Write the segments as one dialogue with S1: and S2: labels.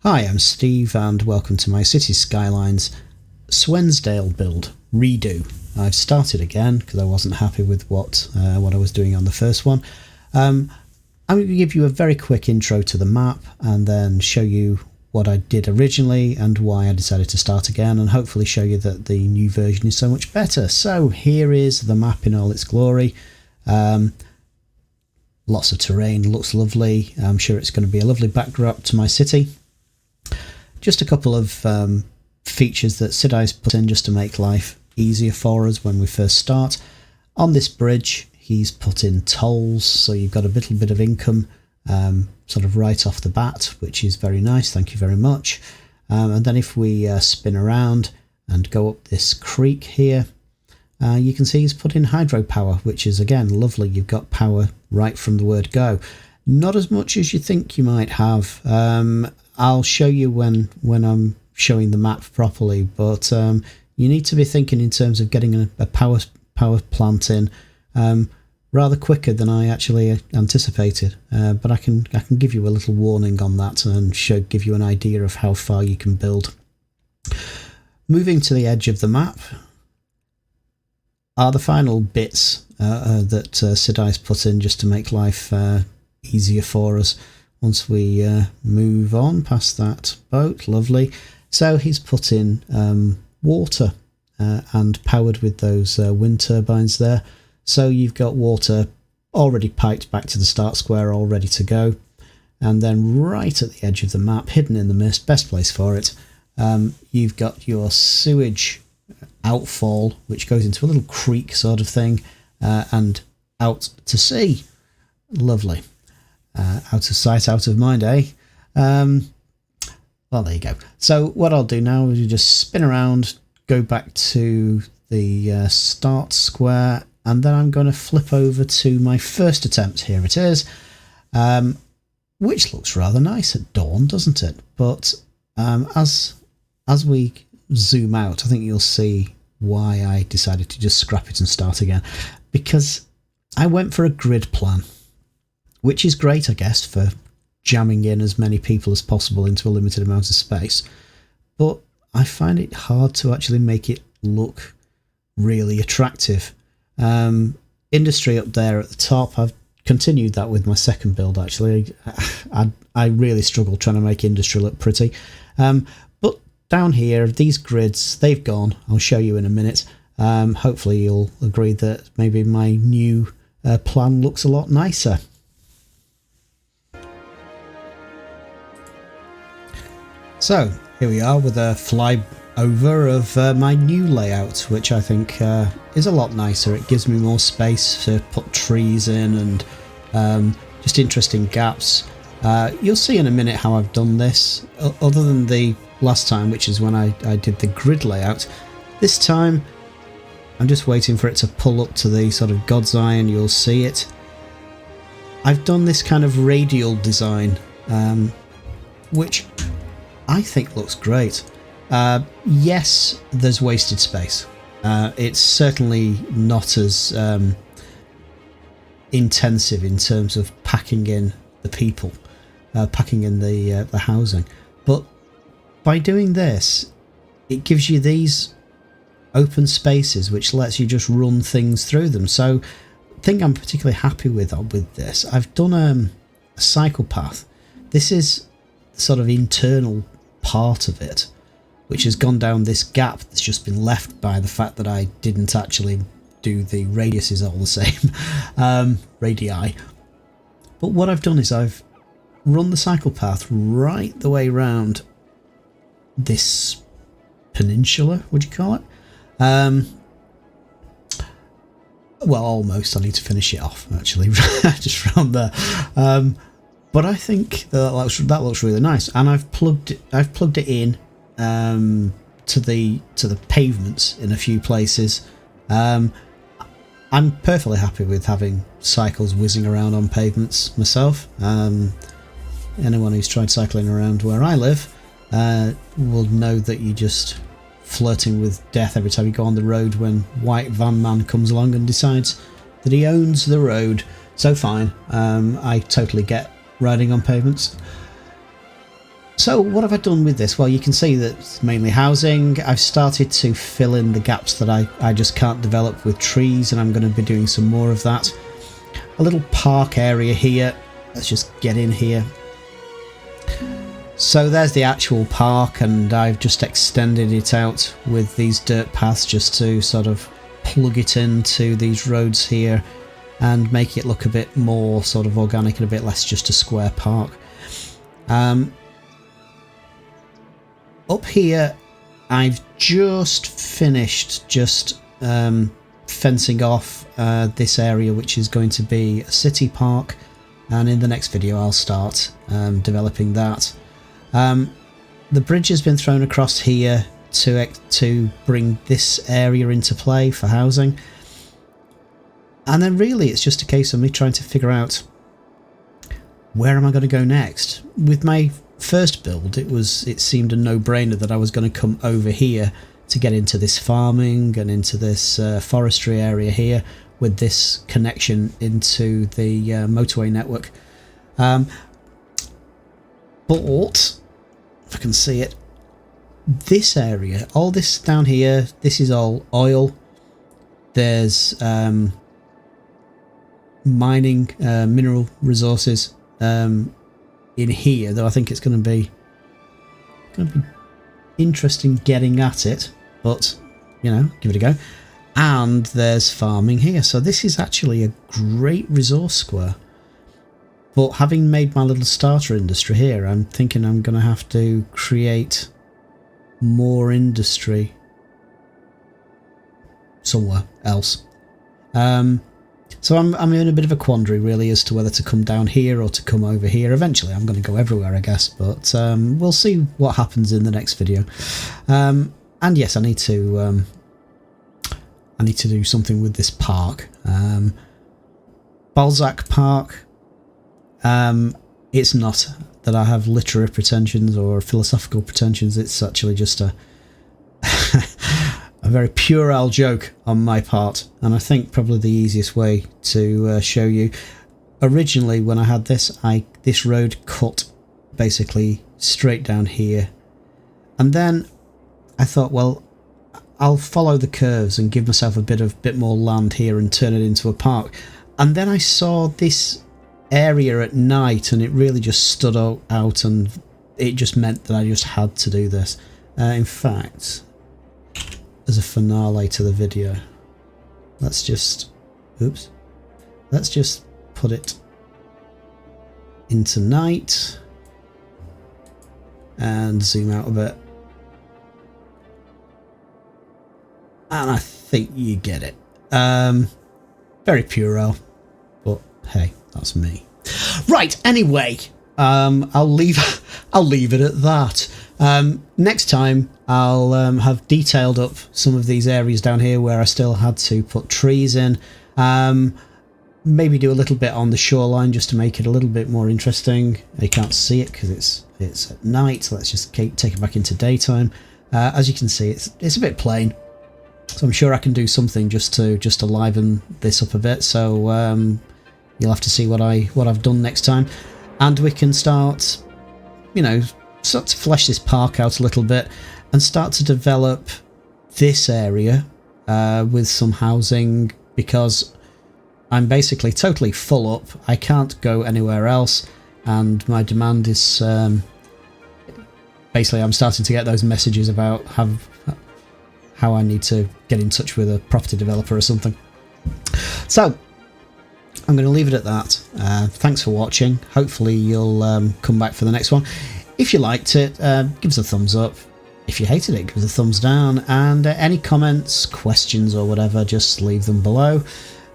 S1: Hi, I'm Steve and welcome to my City Skylines Swensdale build redo. I've started again because I wasn't happy with what I was doing on the first one. I'm going to give you a very quick intro to the map and then show you what I did originally and why I decided to start again, and hopefully show you that the new version is so much better. So here is the map in all its glory. Lots of terrain, looks lovely. I'm sure it's going to be a lovely backdrop to my city. Just a couple of features that Sidai's put in just to make life easier for us when we first start. On this bridge, he's put in tolls, so you've got a little bit of income sort of right off the bat, which is very nice, thank you very much. And then if we spin around and go up this creek here, you can see he's put in hydropower, which is again lovely. You've got power right from the word go. Not as much as you think you might have. I'll show you when I'm showing the map properly, but you need to be thinking in terms of getting a power plant in rather quicker than I actually anticipated. But I can give you a little warning on that and give you an idea of how far you can build. Moving to the edge of the map are the final bits that Sidai's put in just to make life easier for us. Once we move on past that boat, lovely. So he's put in water and powered with those wind turbines there. So you've got water already piped back to the start square, all ready to go. And then right at the edge of the map, hidden in the mist, best place for it, you've got your sewage outfall, which goes into a little creek sort of thing, and out to sea. Lovely. Out of sight, out of mind, eh? Well, there you go. So what I'll do now is you just spin around, go back to the start square, and then I'm going to flip over to my first attempt. Here it is, which looks rather nice at dawn, doesn't it? But as we zoom out, I think you'll see why I decided to just scrap it and start again, because I went for a grid plan, which is great, I guess, for jamming in as many people as possible into a limited amount of space. But I find it hard to actually make it look really attractive. Industry up there at the top, I've continued that with my second build, actually. I really struggle trying to make industry look pretty. But down here, these grids, they've gone. I'll show you in a minute. Hopefully you'll agree that maybe my new plan looks a lot nicer. So here we are with a flyover of my new layout, which I think is a lot nicer. It gives me more space to put trees in and just interesting gaps. You'll see in a minute how I've done this. Other than the last time, which is when I did the grid layout, this time I'm just waiting for it to pull up to the sort of God's eye and you'll see it. I've done this kind of radial design, which I think looks great. Yes, there's wasted space. It's certainly not as intensive in terms of packing in the people, packing in the housing. But by doing this, it gives you these open spaces which lets you just run things through them. So the thing I'm particularly happy with this, I've done a cycle path. This is sort of internal part of it, which has gone down this gap that's just been left by the fact that I didn't actually do the radiuses all the same, radii. But what I've done is I've run the cycle path right the way round this peninsula, would you call it? Well, almost. I need to finish it off, actually, just from there. But I think that looks really nice, and I've plugged it in to the pavements in a few places. I'm perfectly happy with having cycles whizzing around on pavements myself. Anyone who's tried cycling around where I live will know that you're just flirting with death every time you go on the road when White Van Man comes along and decides that he owns the road. So fine, I totally get riding on pavements. So what have I done with this? Well, you can see that it's mainly housing. I've started to fill in the gaps that I just can't develop with trees, and I'm going to be doing some more of that. A little park area here. Let's just get in here. So there's the actual park, and I've just extended it out with these dirt paths just to sort of plug it into these roads here and make it look a bit more sort of organic and a bit less just a square park. Up here I've just finished fencing off this area, which is going to be a city park, and in the next video I'll start developing that. The bridge has been thrown across here to bring this area into play for housing, and then really it's just a case of me trying to figure out where am I going to go next. With my first build, it seemed a no-brainer that I was going to come over here to get into this farming and into this forestry area here with this connection into the motorway network. But if I can see it, this area, all this down here, this is all oil. There's mining mineral resources in here, though I think it's going to be interesting getting at it, but you know, give it a go. And there's farming here, so this is actually a great resource square. But having made my little starter industry here, I'm thinking I'm going to have to create more industry somewhere else. So I'm in a bit of a quandary really as to whether to come down here or to come over here. Eventually I'm going to go everywhere, I guess, but we'll see what happens in the next video. And yes, I need to do something with this park. Balzac Park. It's not that I have literary pretensions or philosophical pretensions. It's actually just a a very puerile joke on my part, and I think probably the easiest way to show you. Originally, when I had this, this road cut basically straight down here, and then I thought, well, I'll follow the curves and give myself a bit more land here and turn it into a park. And then I saw this area at night, and it really just stood out, and it just meant that I just had to do this. In fact, as a finale to the video, let's just put it into night and zoom out a bit, and I think you get it. Very puerile, but hey, that's me. Right, anyway, I'll leave it at that. Next time I'll have detailed up some of these areas down here where I still had to put trees in. Maybe do a little bit on the shoreline just to make it a little bit more interesting. You can't see it because it's at night, so let's just take it back into daytime. As you can see, it's a bit plain, so I'm sure I can do something just to liven this up a bit. So you'll have to see what I've done next time, and we can start to flesh this park out a little bit and start to develop this area with some housing, because I'm basically totally full up. I can't go anywhere else, and my demand is basically, I'm starting to get those messages about how I need to get in touch with a property developer or something. So I'm going to leave it at that. Thanks for watching. Hopefully you'll come back for the next one. If you liked it, give us a thumbs up. If you hated it, give us a thumbs down. And any comments, questions or whatever, just leave them below.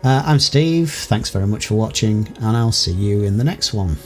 S1: I'm Steve. Thanks very much for watching, and I'll see you in the next one.